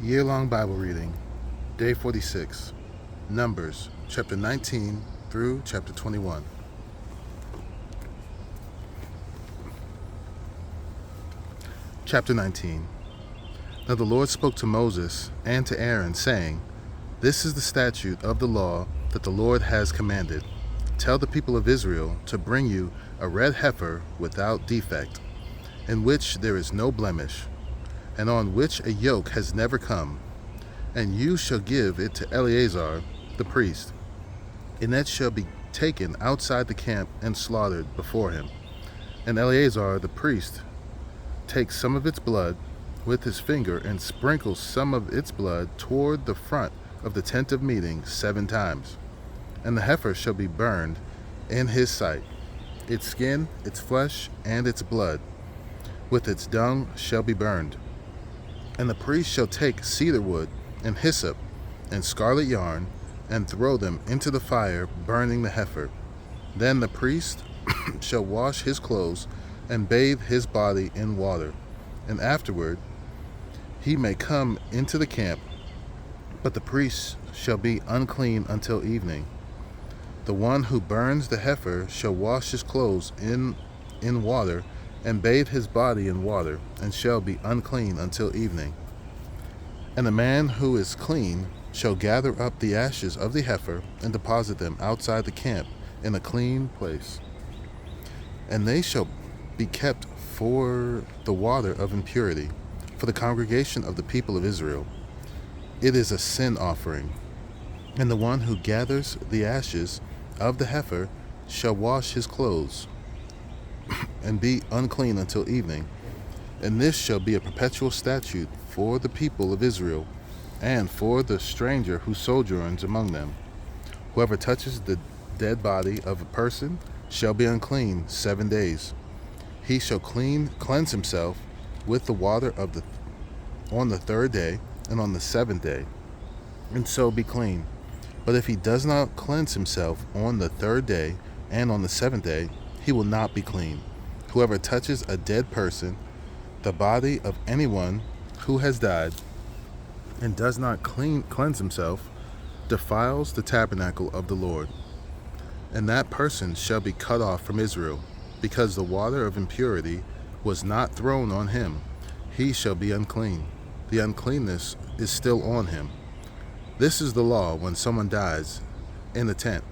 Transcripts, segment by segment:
Year-long Bible reading, Day 46, Numbers, chapter 19 through chapter 21. Chapter 19. Now the Lord spoke to Moses and to Aaron, saying, This is the statute of the law that the Lord has commanded. Tell the people of Israel to bring you a red heifer without defect, in which there is no blemish, and on which a yoke has never come. And you shall give it to Eleazar the priest, and it shall be taken outside the camp and slaughtered before him. And Eleazar the priest takes some of its blood with his finger and sprinkles some of its blood toward the front of the tent of meeting 7 times. And the heifer shall be burned in his sight, its skin, its flesh, and its blood, with its dung shall be burned. And the priest shall take cedar wood and hyssop and scarlet yarn, and throw them into the fire, burning the heifer. Then the priest shall wash his clothes and bathe his body in water, and afterward he may come into the camp, but the priest shall be unclean until evening. The one who burns the heifer shall wash his clothes in water, and bathe his body in water, and shall be unclean until evening. And the man who is clean shall gather up the ashes of the heifer and deposit them outside the camp in a clean place. And they shall be kept for the water of impurity, for the congregation of the people of Israel. It is a sin offering. And the one who gathers the ashes of the heifer shall wash his clothes and be unclean until evening. And this shall be a perpetual statute for the people of Israel, and for the stranger who sojourns among them. Whoever touches the dead body of a person shall be unclean 7 days. He shall cleanse himself with the water on the 3rd day and on the 7th day, and so be clean. But if he does not cleanse himself on the 3rd day and on the 7th day, he will not be clean. Whoever touches a dead person, the body of anyone who has died, and does not cleanse himself, defiles the tabernacle of the Lord. And that person shall be cut off from Israel, because the water of impurity was not thrown on him. He shall be unclean. The uncleanness is still on him. This is the law when someone dies in the tent.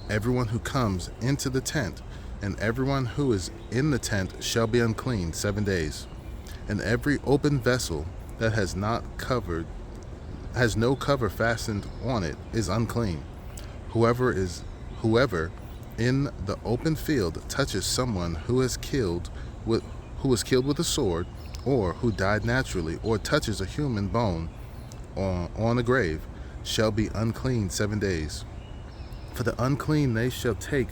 Everyone who comes into the tent and everyone who is in the tent shall be unclean 7 days. And every open vessel that has no cover fastened on it is unclean. Whoever in the open field touches someone who was killed with a sword, or who died naturally, or touches a human bone on a grave, shall be unclean 7 days. For the unclean they shall take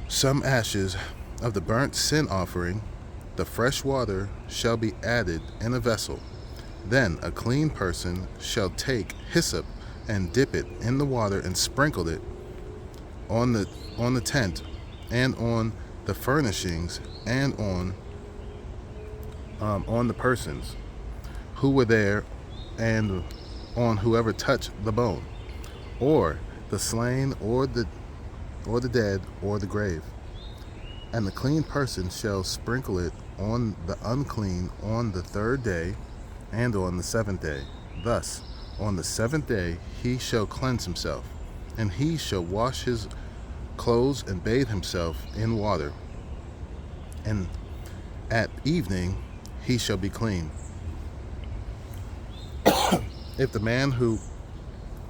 some ashes of the burnt sin offering. The fresh water shall be added in a vessel. Then a clean person shall take hyssop and dip it in the water and sprinkle it on the tent and on the furnishings and on the persons who were there, and on whoever touched the bone, or the slain, or the dead, or the grave. And the clean person shall sprinkle it on the unclean on the 3rd day and on the 7th day. Thus, on the 7th day he shall cleanse himself, and he shall wash his clothes and bathe himself in water. And at evening he shall be clean. If the man who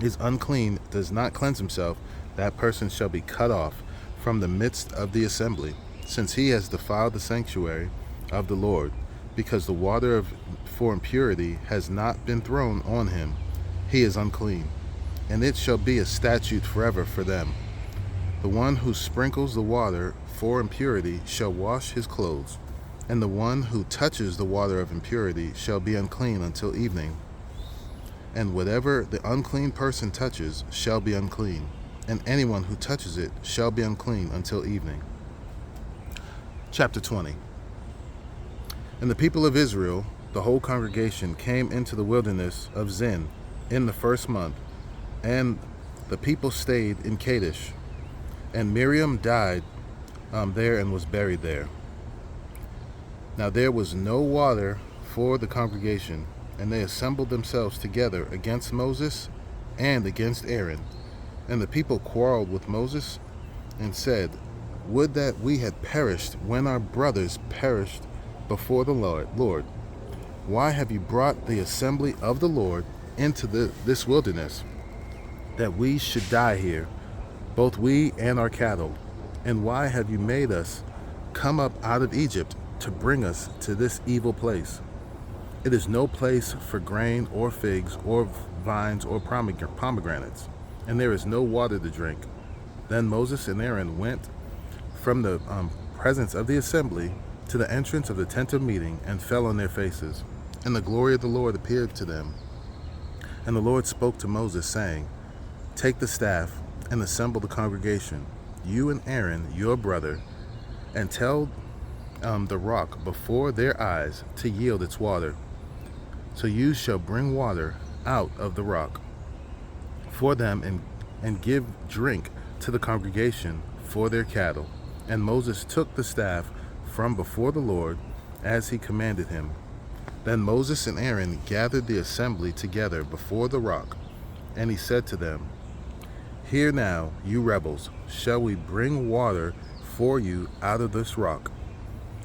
is unclean does not cleanse himself, that person shall be cut off from the midst of the assembly, since he has defiled the sanctuary of the Lord, because the water for impurity has not been thrown on him. He is unclean, and it shall be a statute forever for them. The one who sprinkles the water for impurity shall wash his clothes, and the one who touches the water of impurity shall be unclean until evening. And whatever the unclean person touches shall be unclean, and anyone who touches it shall be unclean until evening. Chapter 20. And the people of Israel, the whole congregation came into the wilderness of Zin in the first month, and the people stayed in Kadesh. And Miriam died there and was buried there. Now there was no water for the congregation, and they assembled themselves together against Moses and against Aaron. And the people quarreled with Moses and said, "Would that we had perished when our brothers perished before the Lord. Why have you brought the assembly of the Lord into this wilderness, that we should die here, both we and our cattle? And why have you made us come up out of Egypt to bring us to this evil place? It is no place for grain or figs or vines or pomegranates, and there is no water to drink." Then Moses and Aaron went from the presence of the assembly to the entrance of the tent of meeting and fell on their faces. And the glory of the Lord appeared to them. And the Lord spoke to Moses, saying, "Take the staff and assemble the congregation, you and Aaron your brother, and tell the rock before their eyes to yield its water. So you shall bring water out of the rock for them, and give drink to the congregation for their cattle." And Moses took the staff from before the Lord as he commanded him. Then Moses and Aaron gathered the assembly together before the rock, and he said to them, "Hear now, you rebels, shall we bring water for you out of this rock?"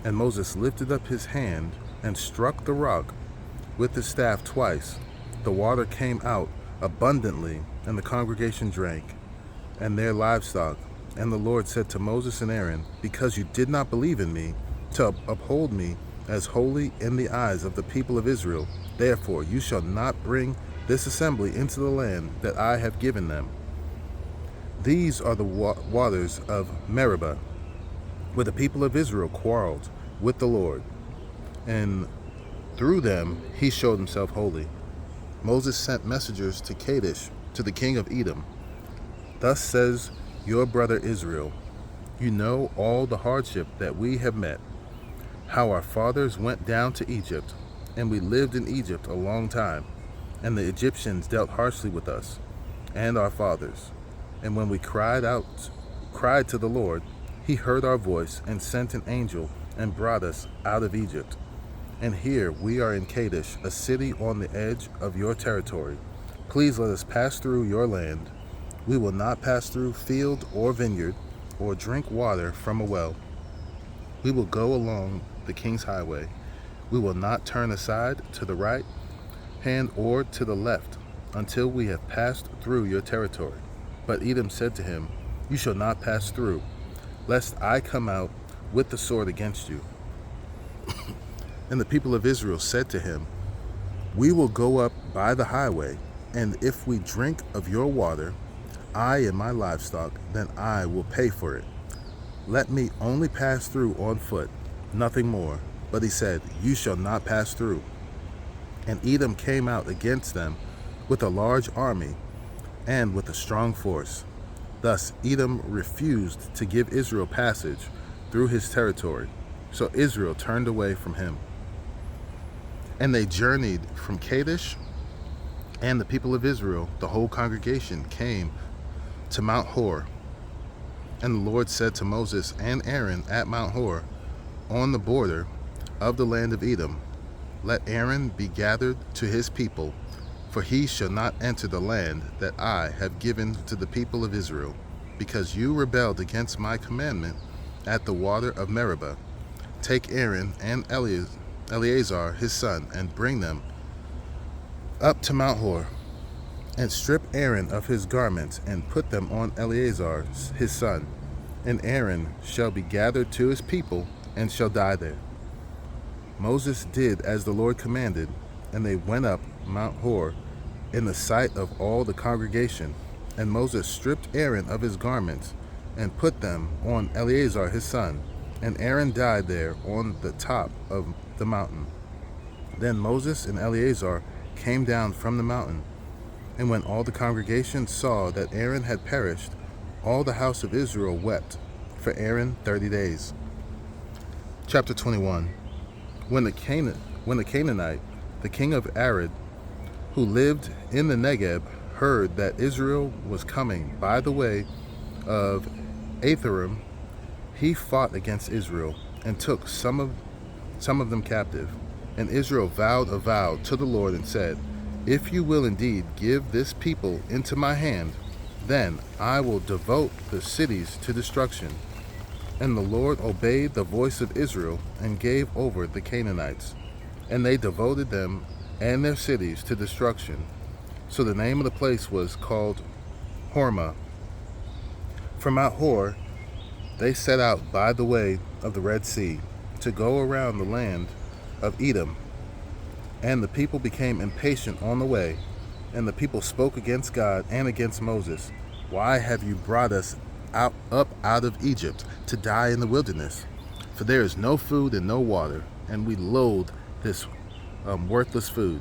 And Moses lifted up his hand and struck the rock with his staff twice. The water came out abundantly, and the congregation drank, and their livestock. And the Lord said to Moses and Aaron, "Because you did not believe in me, to uphold me as holy in the eyes of the people of Israel, therefore you shall not bring this assembly into the land that I have given them." These are the waters of Meribah, where the people of Israel quarreled with the Lord, and through them he showed himself holy. Moses sent messengers to Kadesh, to the king of Edom. "Thus says your brother Israel, you know all the hardship that we have met, how our fathers went down to Egypt, and we lived in Egypt a long time, and the Egyptians dealt harshly with us and our fathers. And when we cried to the Lord, he heard our voice and sent an angel and brought us out of Egypt. And here we are in Kadesh, a city on the edge of your territory. Please let us pass through your land. We will not pass through field or vineyard, or drink water from a well. We will go along the king's highway. We will not turn aside to the right hand or to the left until we have passed through your territory." But Edom said to him, "You shall not pass through, lest I come out with the sword against you." And the people of Israel said to him, "We will go up by the highway, and if we drink of your water, I and my livestock, then I will pay for it. Let me only pass through on foot, nothing more." But he said, "You shall not pass through." And Edom came out against them with a large army and with a strong force. Thus Edom refused to give Israel passage through his territory. So Israel turned away from him. And they journeyed from Kadesh, and the people of Israel, the whole congregation, came to Mount Hor. And the Lord said to Moses and Aaron at Mount Hor, on the border of the land of Edom, "Let Aaron be gathered to his people, for he shall not enter the land that I have given to the people of Israel, because you rebelled against my commandment at the water of Meribah. Take Aaron and Eleazar his son, and bring them up to Mount Hor, and strip Aaron of his garments, and put them on Eleazar his son. And Aaron shall be gathered to his people, and shall die there." Moses did as the Lord commanded, and they went up Mount Hor in the sight of all the congregation. And Moses stripped Aaron of his garments, and put them on Eleazar his son, and Aaron died there on the top of the mountain. Then Moses and Eleazar came down from the mountain, and when all the congregation saw that Aaron had perished, all the house of Israel wept for Aaron 30 days. Chapter 21. When the Canaanite the king of Arad, who lived in the Negeb, heard that Israel was coming by the way of Atharim, he fought against Israel and took some of them captive. And Israel vowed a vow to the Lord and said, "If you will indeed give this people into my hand, then I will devote the cities to destruction." And the Lord obeyed the voice of Israel and gave over the Canaanites, and they devoted them and their cities to destruction. So the name of the place was called Hormah. From Mount Hor they set out by the way of the Red Sea to go around the land of Edom. And the people became impatient on the way, and the people spoke against God and against Moses. "Why have you brought us up out of Egypt to die in the wilderness? For there is no food and no water, and we loathe this worthless food."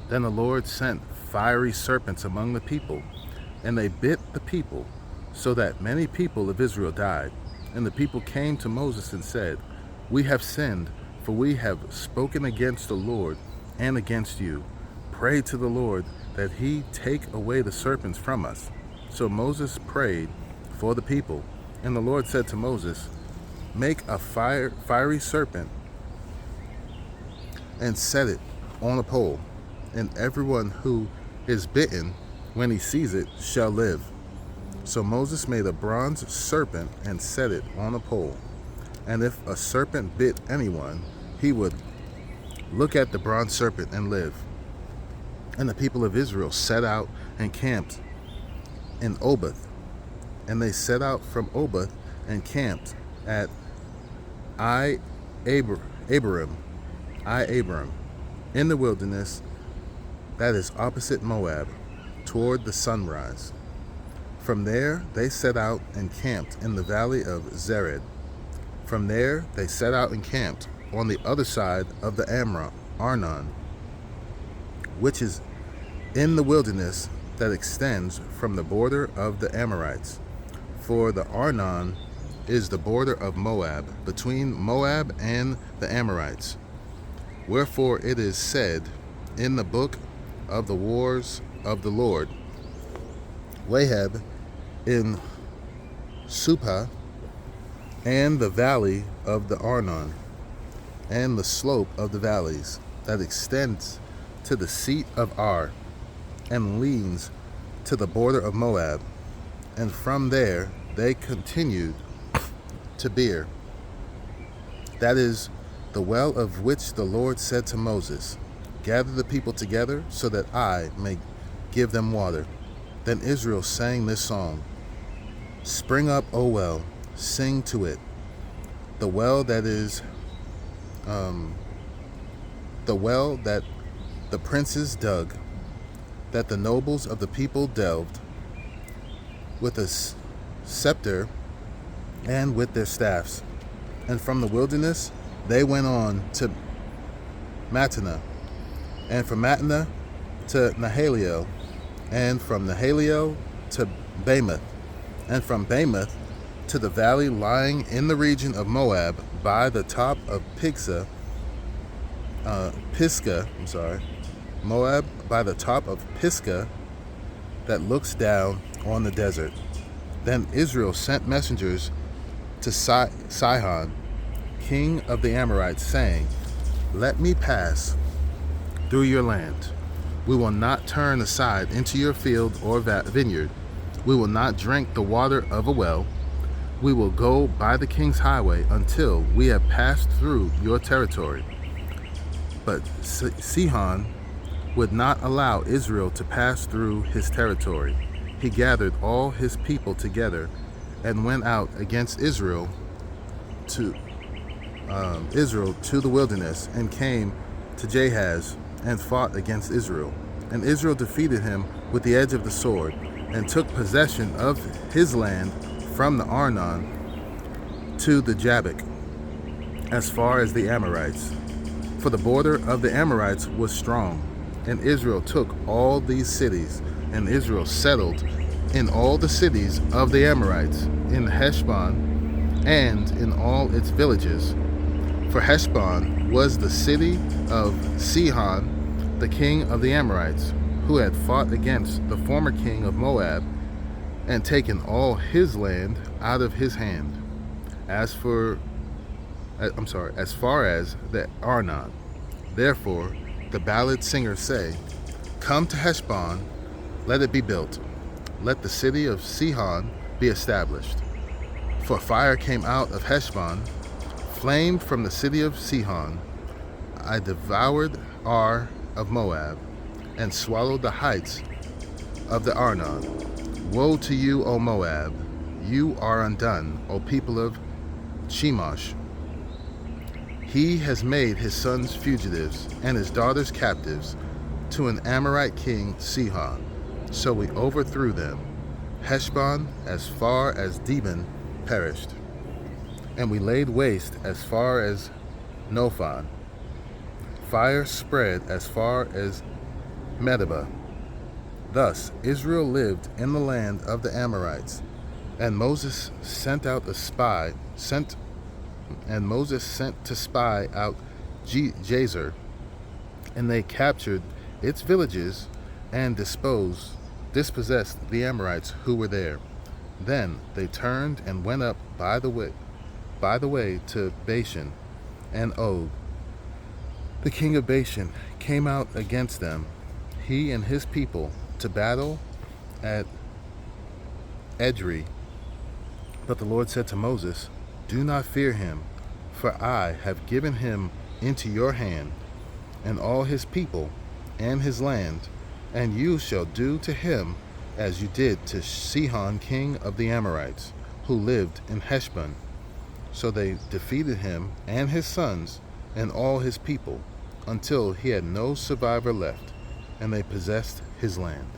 Then the Lord sent fiery serpents among the people, and they bit the people, so that many people of Israel died. And the people came to Moses and said, "We have sinned, for we have spoken against the Lord and against you. Pray to the Lord that he take away the serpents from us." So Moses prayed for the people, and the Lord said to Moses, "Make a fiery serpent and set it on a pole, and everyone who is bitten, when he sees it, shall live." So Moses made a bronze serpent and set it on a pole. And if a serpent bit anyone, he would look at the bronze serpent and live. And the people of Israel set out and camped in Oboth. And they set out from Oboth and camped at Abarim, in the wilderness that is opposite Moab, toward the sunrise. From there they set out and camped in the valley of Zered. From there they set out and camped on the other side of the Arnon, which is in the wilderness that extends from the border of the Amorites. For the Arnon is the border of Moab, between Moab and the Amorites. Wherefore it is said in the book of the wars of the Lord, Wahab in Supah, and the valley of the Arnon, and the slope of the valleys that extends to the seat of Ar, and leans to the border of Moab. And from there they continued to Beer. That is the well of which the Lord said to Moses, "Gather the people together so that I may give them water." Then Israel sang this song: "Spring up, O well, sing to it. The well that is, the well that the princes dug, that the nobles of the people delved, with a scepter and with their staffs. And from the wilderness they went on to Mattanah, and from Mattanah to Nahaliel, and from Nahaliel to Bamoth, and from Bamoth to the valley lying in the region of Moab by the top of Pisgah, Moab by the top of Pisgah that looks down on the desert. Then Israel sent messengers to Sihon, king of the Amorites, saying, "Let me pass through your land. We will not turn aside into your field or vineyard. We will not drink the water of a well. We will go by the king's highway until we have passed through your territory." But Sihon would not allow Israel to pass through his territory. He gathered all his people together and went out against Israel to the wilderness, and came to Jahaz and fought against Israel. And Israel defeated him with the edge of the sword, and took possession of his land from the Arnon to the Jabbok, as far as the Amorites. For the border of the Amorites was strong. And Israel took all these cities, and Israel settled in all the cities of the Amorites, in Heshbon, and in all its villages. For Heshbon was the city of Sihon, the king of the Amorites, who had fought against the former king of Moab and taken all his land out of his hand, as far as the Arnon. Therefore, the ballad singers say, "Come to Heshbon, let it be built. Let the city of Sihon be established. For fire came out of Heshbon, flame from the city of Sihon. I devoured Ar of Moab, and swallowed the heights of the Arnon. Woe to you, O Moab! You are undone, O people of Chemosh. He has made his sons fugitives and his daughters captives to an Amorite king, Sihon. So we overthrew them. Heshbon as far as Dibon perished, and we laid waste as far as Nophon. Fire spread as far as Medeba. Thus Israel lived in the land of the Amorites, and Moses sent to spy out Jazer, and they captured its villages and dispossessed the Amorites who were there. Then they turned and went up by the way to Bashan, and Og, the king of Bashan, came out against them, he and his people, to battle at Edrei. But the Lord said to Moses, "Do not fear him, for I have given him into your hand, and all his people and his land, and you shall do to him as you did to Sihon king of the Amorites, who lived in Heshbon." So they defeated him and his sons and all his people, until he had no survivor left, and they possessed his land.